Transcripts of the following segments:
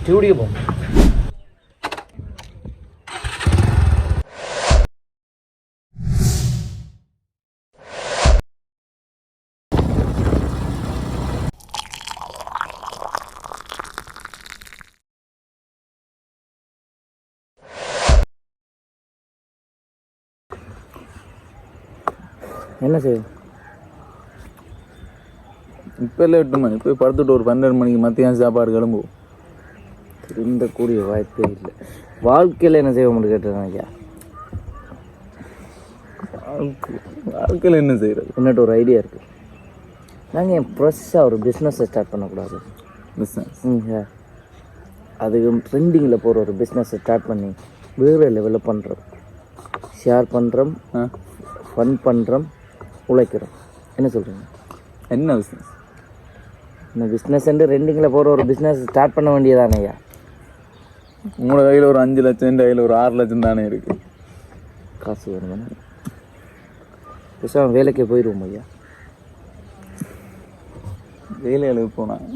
Studio போகும். என்ன செய்யும் இப்போ இல்லை 8 மணி போய் படுத்துட்டு ஒரு 12 மணிக்கு மத்தியானம் சாப்பாடு கிளம்புவோம். திருந்தக்கூடிய வாய்ப்பே இல்லை. வாழ்க்கையில் என்ன செய்வோம்னு கேட்டுருக்கேன் ஐயா. வாழ்க்கையில் என்ன செய்கிறது? என்னட்டு ஒரு ஐடியா இருக்குது. நாங்கள் என் ஃப்ரெஷ்ஷாக ஒரு பிஸ்னஸை ஸ்டார்ட் பண்ணக்கூடாது. பிஸ்னஸ் சார், அதுக்கு ட்ரெண்டிங்கில் போகிற ஒரு பிஸ்னஸை ஸ்டார்ட் பண்ணி வேறு லெவலில் பண்ணுறோம். ஷேர் பண்ணுறோம், ஃபன் பண்ணுறோம், உழைக்கிறோம். என்ன சொல்கிறீங்க? என்ன பிஸ்னஸ்? இந்த பிஸ்னஸ் ரெண்டிங்கில் போகிற ஒரு பிஸ்னஸ் ஸ்டார்ட் பண்ண வேண்டியதானே ஐயா. உங்களோட கையில் ஒரு 5 லட்சம், என் கையில் ஒரு 6 லட்சம் தானே இருக்குது. காசு வேணுமாண்ணா? பேசாமல் வேலைக்கே போயிடுவோம் ஐயா. வேலைகளுக்கு போனால்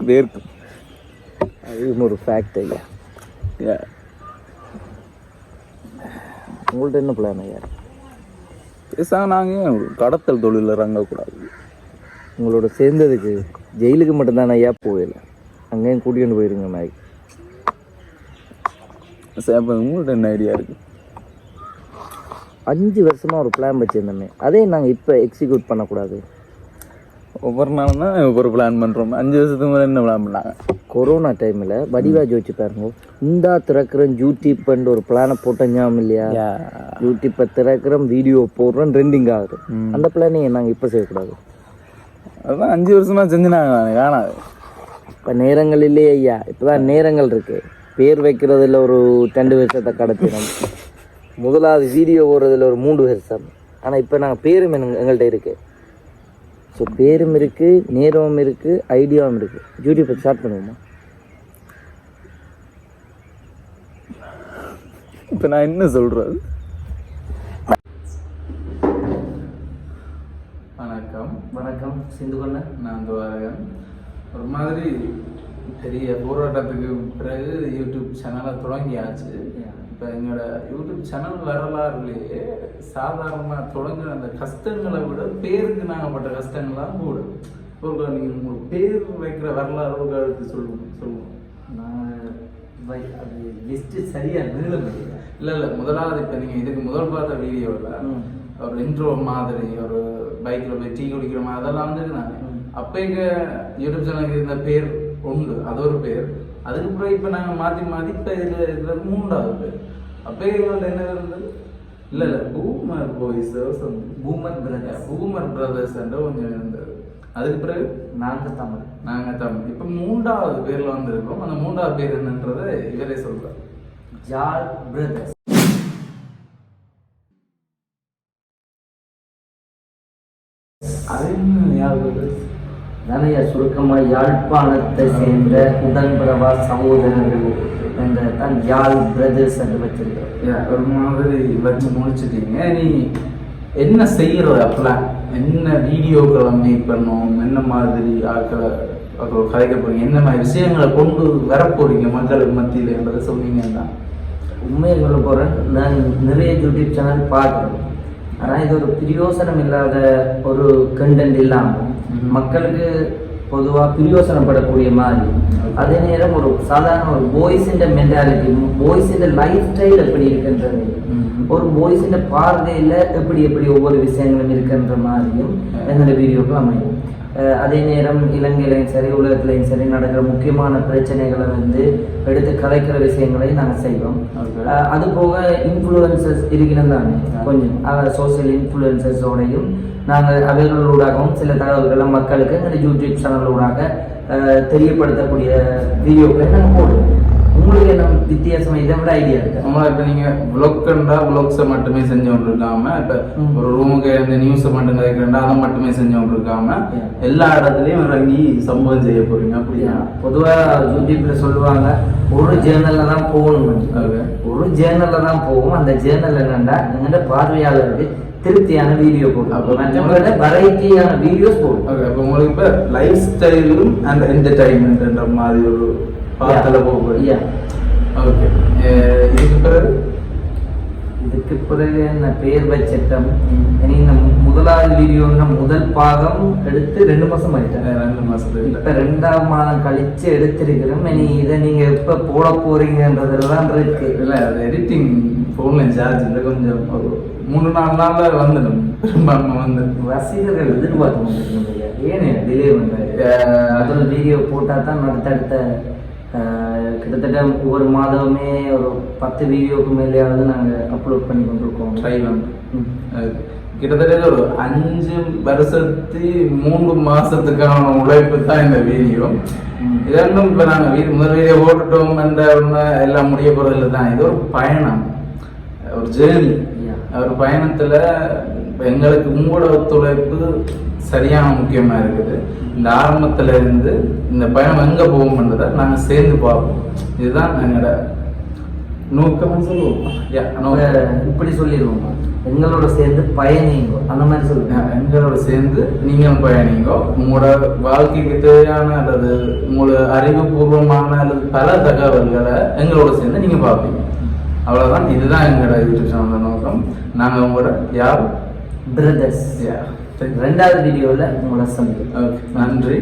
வேர்க்கும். அதுவும் ஒரு ஃபேக்ட் ஐயா. உங்கள்கிட்ட என்ன பிளான் ஐயா? பேசாமல் நாங்கள் ஒரு கடத்தல் தொழிலில் இறங்கக்கூடாது. உங்களோட சேர்ந்ததுக்கு ஜெயிலுக்கு மட்டும்தானே ஐயா போகல, அங்கேயும் கூட்டிகிட்டு போயிருங்க நாய்க்கு. சார், இப்போ உங்கள்கிட்ட என்ன ஐடியா இருக்குது? 5 வருஷமாக ஒரு பிளான் வச்சுருந்தோமே, அதே நாங்கள் இப்போ எக்ஸிக்யூட் பண்ணக்கூடாது. ஒவ்வொரு நாளும் தான் ஒவ்வொரு பிளான் பண்ணுறோம். 5 வருஷத்துக்கு மேலே என்ன பிளான் பண்ணாங்க? கொரோனா டைமில் வடிவாக ஜோதிச்சு பாருங்க. இந்தா திறக்கிறோம் யூடியூப்ன்ற ஒரு பிளானை போட்டோம் இல்லையா? யூடியூப்பை திறக்கிறோம், வீடியோ போடுறோம், ட்ரெண்டிங் ஆகுது. அந்த பிளானை நாங்கள் இப்போ செய்யக்கூடாது. அதுதான் 5 வருஷமாக செஞ்சுனாங்க, காணாது. இப்போ நேரங்கள் இல்லையே ஐயா. இப்போ தான் நேரங்கள் இருக்குது. பேர் வைக்கிறதுல ஒரு 2 வருஷத்தை கடத்தினோம். முதலாவது வீடியோ போடுறதுல ஒரு 3 வருஷம். ஆனால் இப்போ நாங்கள் பேரும் எங்கள்கிட்ட இருக்குது. ஸோ பேரும் இருக்குது, நேரமும் இருக்குது, ஐடியாவும் இருக்குது. யூடியூப்பை ஸ்டார்ட் பண்ணுவோமா? இப்போ நான் என்ன சொல்கிறது? வணக்கம் சிந்து பண்ண. நான் வரேன். ஒரு மாதிரி பெரிய போராட்டத்துக்கு பிறகு யூடியூப் சேனலை தொடங்கியாச்சு. இப்போ எங்களோட யூடியூப் சேனல் வரலாறுலேயே சாதாரணமாக தொடங்குற அந்த கஷ்டங்களை விட பேருக்கு நாங்கள் பட்ட கஷ்டங்கள்லாம் கூட. ஒரு நீங்கள் உங்களுக்கு பேர் வைக்கிற வரலாறு ஒரு கருத்து சொல்லுவோம். நான் அது லிஸ்ட்டு சரியாக நீளம் இல்லை. முதலாவது இப்போ நீங்கள் இதுக்கு முதல் பார்த்த வீடியோவில் ஒரு இன்ட்ரோ மாதிரி ஒரு பைக்கில் போய் டீ குடிக்கிற மாதிரி அதெல்லாம் வந்துருந்தாங்க. அப்போ எங்கள் யூடியூப் சேனலுக்கு இருந்த பேர் உண்டு, அது ஒரு பேர். அதுக்கப்புறம் இப்போ நாங்கள் மாற்றி இப்போ இதில் 3வது பேர். அப்போ எங்கள்ட்ட என்ன இருந்தது? இல்லை பூமர் பாய்ஸ், பூமர் பிரதர்ஸ் கொஞ்சம் இருந்தது. அதுக்கு பிறகு நாங்கள் தமிழ். இப்போ 3வது பேரில் வந்துருக்கோம். அந்த 3வது பேர் என்னன்றதை இவரே சொல்கிறார். ஜால் பிரதர்ஸ். அது என்ன ஞாபகம்? நிறைய சுருக்கமாக யாழ்ப்பாணத்தை சேர்ந்த உடன்பிறவா சகோதரர்கள் என்ற தான் யாழ் பிரதர்ஸ் என்று வச்சிருக்கோம். ஒரு மாதிரி வச்சு முடிச்சுட்டீங்க. நீ என்ன செய்யறது? அப்பெல்லாம் என்ன வீடியோக்களை மேக் பண்ணோம், என்ன மாதிரி ஆக்களை கலைக்க போறீங்க, என்ன மாதிரி விஷயங்களை கொண்டு வரப்போறீங்க மக்களுக்கு மத்தியில் என்பதை சொன்னீங்கன்னா? உண்மையை சொல்ல போகிறேன், நான் நிறைய யூடியூப் சேனல் பார்க்குறேன். ஆனால் இது ஒரு பிரயோசனம் இல்லாத ஒரு கண்டென்ட் இல்லாமல் மக்களுக்கு பொதுவாக பிரயோசனப்படக்கூடிய மாதிரி, அதே நேரம் ஒரு சாதாரண ஒரு பாய்ஸின் மென்டாலிட்டி, பாய்ஸின் லைஃப் ஸ்டைல் எப்படி இருக்குன்றது, ஒரு பாய்ஸின் பார்வையில் எப்படி ஒவ்வொரு விஷயங்களும் இருக்குன்ற மாதிரியும் என்னோட வீடியோக்கள் அமையும். அதே நேரம் இலங்கையிலையும் சரி உலகத்திலையும் சரி நடக்கிற முக்கியமான பிரச்சனைகளை எடுத்து கலைக்கிற விஷயங்களையும் நாங்கள் செய்வோம். அது போக இன்ஃப்ளூயன்சர்ஸ் இருக்கிறது தானே, கொஞ்சம் சோசியல் இன்ஃப்ளூயன்சர்ஸோடையும் நாங்கள் அவைகளூடாகவும் சில தகவல்களை மக்களுக்கு எங்கள் யூடியூப் சேனலூடாக தெரியப்படுத்தக்கூடிய வீடியோக்களை நாங்கள் போடுவோம். உங்களுக்கு என்ன வித்தியாசம் இதை விட ஐடியா இருக்கு? ஆமாம், இப்போ நீங்கள் விளோக்கண்டா விளோக்ஸை மட்டுமே செஞ்சவங்க இருக்காமல், இப்போ ஒரு ரூமுக்கு அந்த நியூஸை மட்டும் கிடைக்கிறா அதை மட்டுமே செஞ்சவங்க இருக்காமல் எல்லா இடத்துலையும் இறங்கி சம்பவம் செய்ய போறீங்க. அப்படியா? பொதுவாக யூடியூப்ல சொல்லுவாங்க ஒரு ஜேர்னலில் தான் போகணும், ஒரு ஜேர்னலில் தான் போகும். அந்த ஜேர்னல் என்னன்னா எங்கள்கிட்ட பார்வையாளருக்கு திருப்தியான வீடியோ போடும், மற்றவங்களோட வெரைட்டியான வீடியோஸ் போடும். ஓகே, இப்போ உங்களுக்கு இப்போ லைஃப் ஸ்டைலும் அண்ட் என்டர்டைன்மெண்ட்ன்ற மாதிரி ஒரு பாத்துல போகுது. Yeah. ஓகே, இதுக்கு பிறகு இதுக்கு பிறகு என்ன பேர் வச்சிட்டம். இனி இந்த முதலாவது வீடியோன்னா முதல் பாகம் எடுத்து 2 மாசம் ஆயிட்டேன். 2 மாசத்துக்கு இப்ப 2ஆம் மாதம் கழிச்சு எடுத்திருக்கிறோம். இனி இதை நீங்க எப்ப போட போறீங்கன்றதுலாம் இருக்கு. இல்லை, அது எடிட்டிங் ஃபோன்ல சார்ஜ் இல்லை, கொஞ்சம் ஒரு 3-4 நாள்ல வந்துடும். திரும்ப வந்து ரசிகர்கள் எதிர்பார்க்க முடியும். ஏன்னு டிலே பண்றாங்க. அதில் வீடியோ போட்டா தான் அடுத்தடுத்த கிட்டத்தட்ட ஒவ்வொரு மாதமே ஒரு 10 வீடியோக்கு மேலேயாவது நாங்கள் அப்லோட் பண்ணி கொண்டிருக்கோம். ட்ரை கிட்டத்தட்ட ஒரு 5 வருஷத்து 3 மாசத்துக்கான உழைப்பு தான் இந்த வீடியோ. இதெல்லாம் இப்போ நாங்கள் முதல் வீடியோ போட்டுட்டோம் என்ற எல்லாம் முடிய போறதில்லை தான். இது ஒரு பயணம், ஒரு ஜேர்னி. ஒரு பயணத்துல எங்களுக்கு உங்களோட ஒத்துழைப்பு சரியான முக்கியமா இருக்குது. இந்த ஆரம்பத்துல இருந்து இந்த பயணம் எங்க போகும்ன்றதை நாங்க சேர்ந்து பார்ப்போம். இதுதான் எங்களோட நோக்கம் சொல்லுவோம். இப்படி சொல்லிடுவோம், எங்களோட சேர்ந்து பயணிங்கோ அந்த மாதிரி சொல்லுங்க. எங்களோட சேர்ந்து நீங்களும் பயணிங்கோ. உங்களோட வாழ்க்கைக்கு தேவையான அல்லது உங்களோட அறிவுபூர்வமான அல்லது பல தகவல்களை எங்களோட சேர்ந்து நீங்க பார்ப்பீங்க. அவ்வளவுதான். இதுதான் எங்களோட யூடியூப் சேனல் நோக்கம். நாங்க உங்களோட யார் பிரதர்ஸ் 2வது வீடியோவில் உங்களை சந்திக்கிறோம். நன்றி.